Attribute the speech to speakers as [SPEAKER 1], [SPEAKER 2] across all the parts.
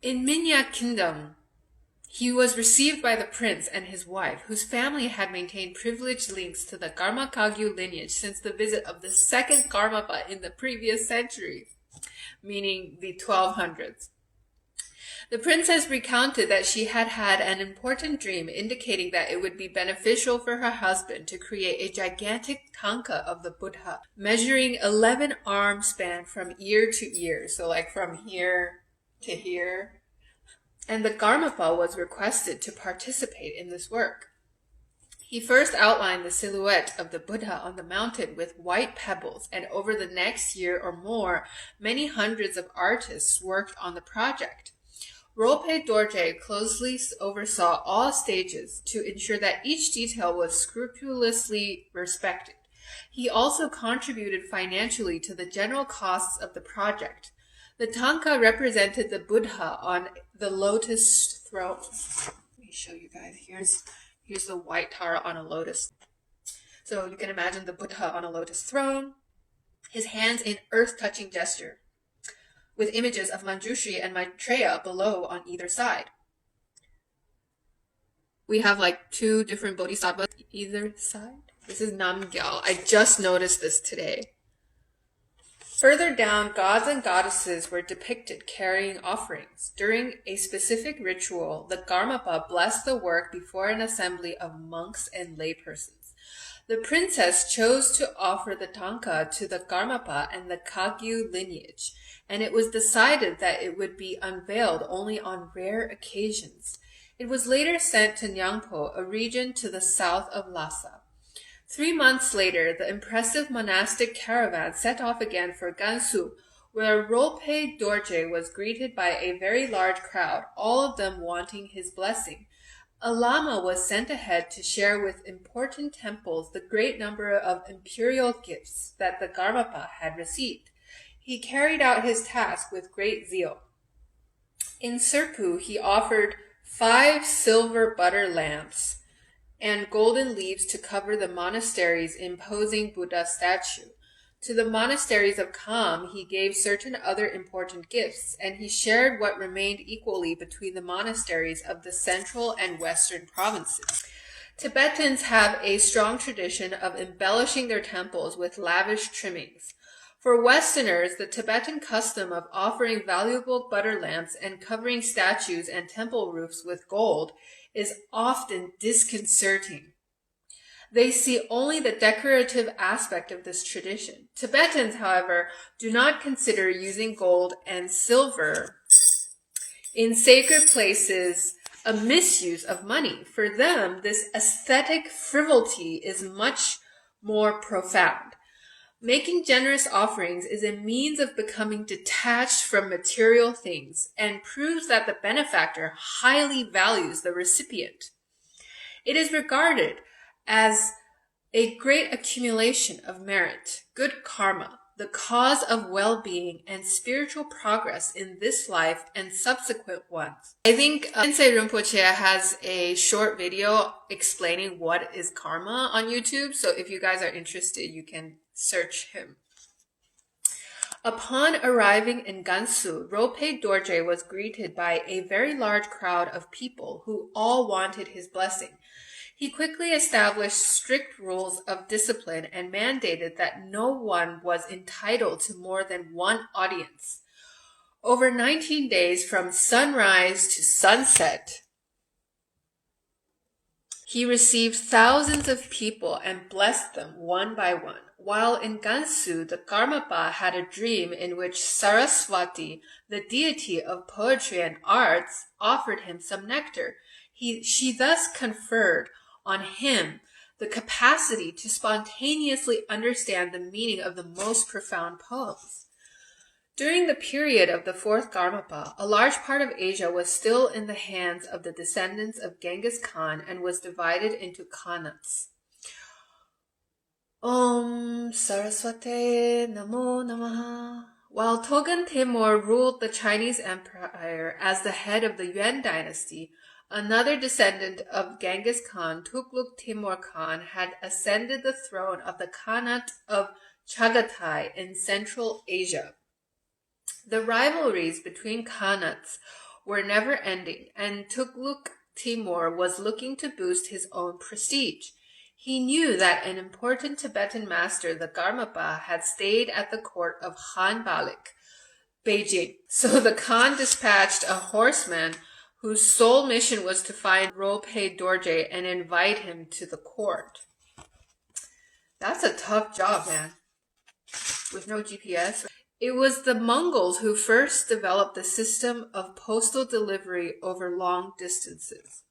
[SPEAKER 1] In Minya Kingdom, he was received by the prince and his wife, whose family had maintained privileged links to the Dharmakaya lineage since the visit of the second Karmapa in the previous century, meaning the 1200s. The princess recounted that she had had an important dream indicating that it would be beneficial for her husband to create a gigantic Thangka of the Buddha, measuring 11 arm span from ear to ear, so like from here to here. And the Karmapa was requested to participate in this work. He first outlined the silhouette of the Buddha on the mountain with white pebbles, and over the next year or more, many hundreds of artists worked on the project. Rolpe Dorje closely oversaw all stages to ensure that each detail was scrupulously respected. He also contributed financially to the general costs of the project. The Thangka represented the Buddha on the lotus throne. Let me show you guys. Here's the white Tara on a lotus. So you can imagine the Buddha on a lotus throne, his hands in earth-touching gesture, with images of Manjushri and Maitreya below on either side. We have like 2 different bodhisattvas either side. This is Namgyal. I just noticed this today. Further down, gods and goddesses were depicted carrying offerings. During a specific ritual, the Karmapa blessed the work before an assembly of monks and laypersons. The princess chose to offer the Thangka to the Karmapa and the Kagyu lineage, and it was decided that it would be unveiled only on rare occasions. It was later sent to Nyangpo, a region to the south of Lhasa. 3 months later, the impressive monastic caravan set off again for Gansu, where Rolpe Dorje was greeted by a very large crowd, all of them wanting his blessing. A lama was sent ahead to share with important temples the great number of imperial gifts that the Karmapa had received. He carried out his task with great zeal. In Serpu, he offered 5 silver butter lamps and golden leaves to cover the monastery's imposing Buddha statue. To the monasteries of Kham, he gave certain other important gifts, and he shared what remained equally between the monasteries of the central and western provinces. Tibetans have a strong tradition of embellishing their temples with lavish trimmings. For Westerners, the Tibetan custom of offering valuable butter lamps and covering statues and temple roofs with gold is often disconcerting. They see only the decorative aspect of this tradition. Tibetans, however, do not consider using gold and silver in sacred places a misuse of money. For them, this aesthetic frivolity is much more profound. Making generous offerings is a means of becoming detached from material things and proves that the benefactor highly values the recipient. It is regarded as a great accumulation of merit, good karma, the cause of well-being and spiritual progress in this life and subsequent ones. I think Sensei Rinpoche has a short video explaining what is karma on YouTube, so if you guys are interested, you can search him. Upon arriving in Gansu, Rolpe Dorje was greeted by a very large crowd of people who all wanted his blessing. He quickly established strict rules of discipline and mandated that no one was entitled to more than 1 audience. Over 19 days from sunrise to sunset, he received thousands of people and blessed them one by one. While in Gansu, the Karmapa had a dream in which Saraswati, the deity of poetry and arts, offered him some nectar. She thus conferred on him the capacity to spontaneously understand the meaning of the most profound poems. During the period of the 4th Karmapa, a large part of Asia was still in the hands of the descendants of Genghis Khan and was divided into khanates. Om Saraswati Namo Namaha. While Togan Timur ruled the Chinese Empire as the head of the Yuan dynasty, another descendant of Genghis Khan, Tughluq Timur Khan, had ascended the throne of the Khanate of Chagatai in Central Asia. The rivalries between khanates were never ending, and Tugluk Timur was looking to boost his own prestige. He knew that an important Tibetan master, the Karmapa, had stayed at the court of Khan Balik, Beijing. So the Khan dispatched a horseman whose sole mission was to find Rolpe Dorje and invite him to the court. That's a tough job, man. With no GPS. It was the Mongols who first developed the system of postal delivery over long distances.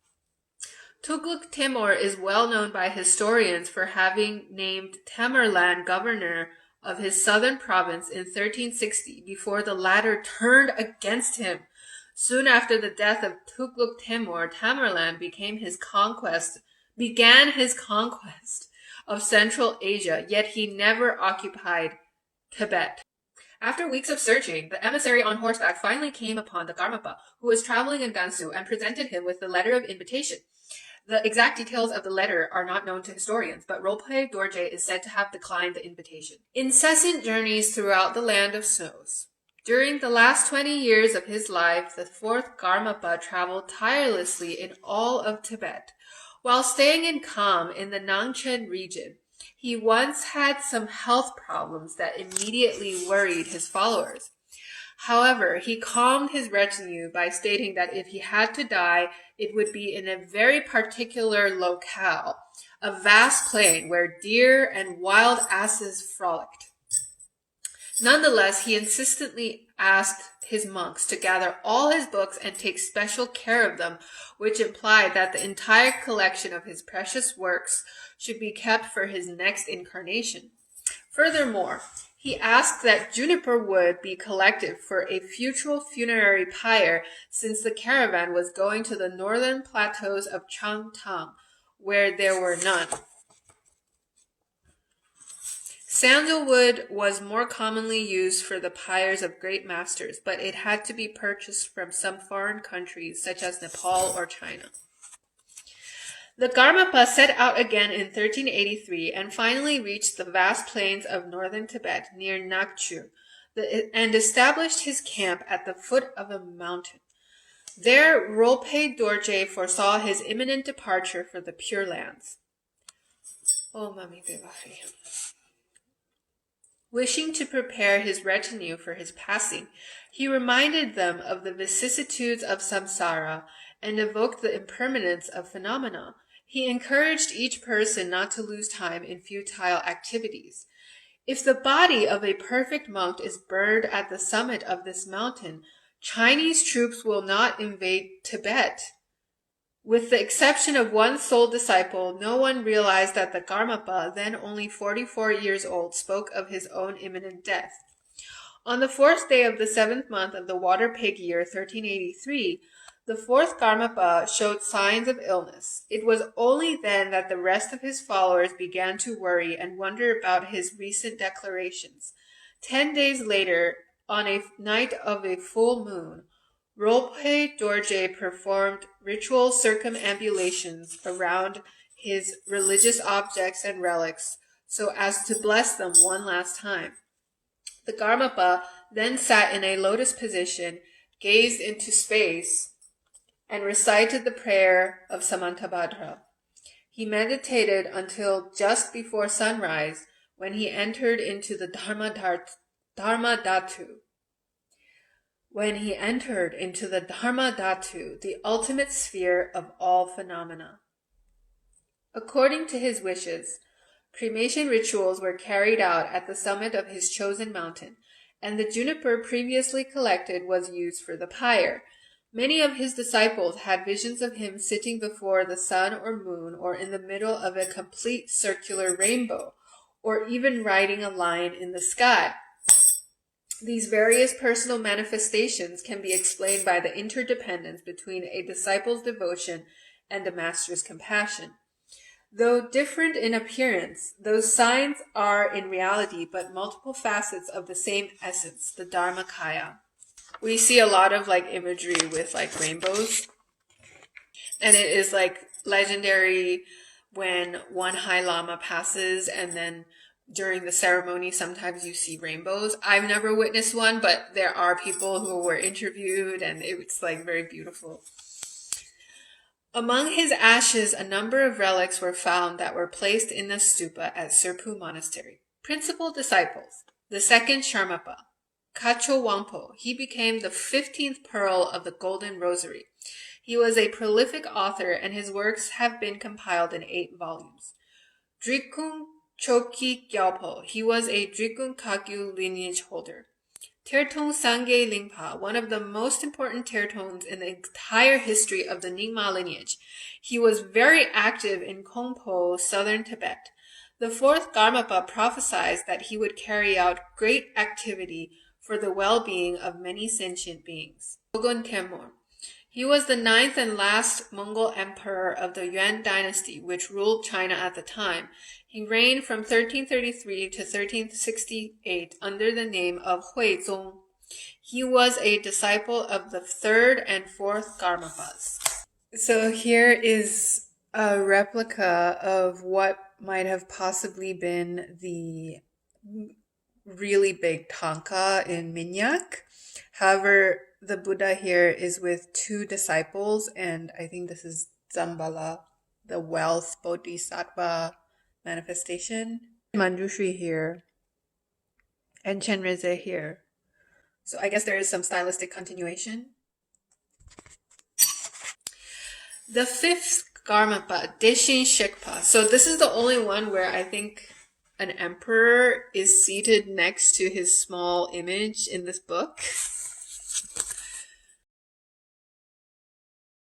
[SPEAKER 1] Tugluk Timur is well known by historians for having named Tamerlan governor of his southern province in 1360 before the latter turned against him. Soon after the death of Tugluk Timur, Tamerlan began his conquest of Central Asia, yet he never occupied Tibet. After weeks of searching, the emissary on horseback finally came upon the Karmapa, who was traveling in Gansu, and presented him with the letter of invitation. The exact details of the letter are not known to historians, but Rolpe Dorje is said to have declined the invitation. Incessant journeys throughout the land of snows. During the last 20 years of his life, the fourth Karmapa traveled tirelessly in all of Tibet. While staying in Kham in the Nangchen region, he once had some health problems that immediately worried his followers. However, he calmed his retinue by stating that if he had to die, it would be in a very particular locale, a vast plain where deer and wild asses frolicked. Nonetheless, he insistently asked his monks to gather all his books and take special care of them, which implied that the entire collection of his precious works should be kept for his next incarnation. Furthermore, he asked that juniper wood be collected for a future funerary pyre, since the caravan was going to the northern plateaus of Changtang, where there were none. Sandalwood was more commonly used for the pyres of great masters, but it had to be purchased from some foreign countries, such as Nepal or China. The Karmapa set out again in 1383 and finally reached the vast plains of northern Tibet near Nakchu and established his camp at the foot of a mountain. There, Rolpe Dorje foresaw his imminent departure for the Pure Lands. Oh, Mami Biography. Wishing to prepare his retinue for his passing, he reminded them of the vicissitudes of samsara and evoked the impermanence of phenomena. He encouraged each person not to lose time in futile activities. If the body of a perfect monk is burned at the summit of this mountain, Chinese troops will not invade Tibet. With the exception of one sole disciple, no one realized that the Karmapa, then only 44 years old, spoke of his own imminent death. On the 4th day of the 7th month of the water pig year 1383, the fourth Karmapa showed signs of illness. It was only then that the rest of his followers began to worry and wonder about his recent declarations. 10 days later, on a night of a full moon, Rolpe Dorje performed ritual circumambulations around his religious objects and relics so as to bless them one last time. The Karmapa then sat in a lotus position, gazed into space, and recited the prayer of Samantabhadra. He meditated until just before sunrise, when he entered into the Dharmadhatu. The ultimate sphere of all phenomena. According to his wishes, cremation rituals were carried out at the summit of his chosen mountain, and the juniper previously collected was used for the pyre. Many of his disciples had visions of him sitting before the sun or moon, or in the middle of a complete circular rainbow, or even riding a lion in the sky. These various personal manifestations can be explained by the interdependence between a disciple's devotion and a master's compassion. Though different in appearance, those signs are in reality but multiple facets of the same essence, the Dharmakaya. We see a lot of imagery with rainbows, and it is legendary when one High Lama passes, and then during the ceremony, sometimes you see rainbows. I've never witnessed one, but there are people who were interviewed, and it's like very beautiful. Among his ashes, a number of relics were found that were placed in the stupa at Serpu Monastery. Principal disciples: the second Karmapa, Kacho Wampo. He became the 15th pearl of the Golden Rosary. He was a prolific author, and his works have been compiled in 8 volumes. Drikung Choki Gyalpo. He was a Drikung Kagyu lineage holder. Tertong Sangye Lingpa, one of the most important tertones in the entire history of the Nyingma lineage. He was very active in Kongpo, southern Tibet. The 4th Karmapa prophesied that he would carry out great activity for the well-being of many sentient beings. Dogon Temur. He was the 9th and last Mongol emperor of the Yuan dynasty, which ruled China at the time. He reigned from 1333 to 1368 under the name of Huizong. He was a disciple of the 3rd and 4th Karmapas. So here is a replica of what might have possibly been the really big Thangka in Minyak. However, the Buddha here is with 2 disciples, and I think this is Zambala, the wealth bodhisattva manifestation. Manjushri here, and Chenrezig here. So I guess there is some stylistic continuation. The 5th Karmapa, Deshin Shekpa. So this is the only one where I think an emperor is seated next to his small image in this book.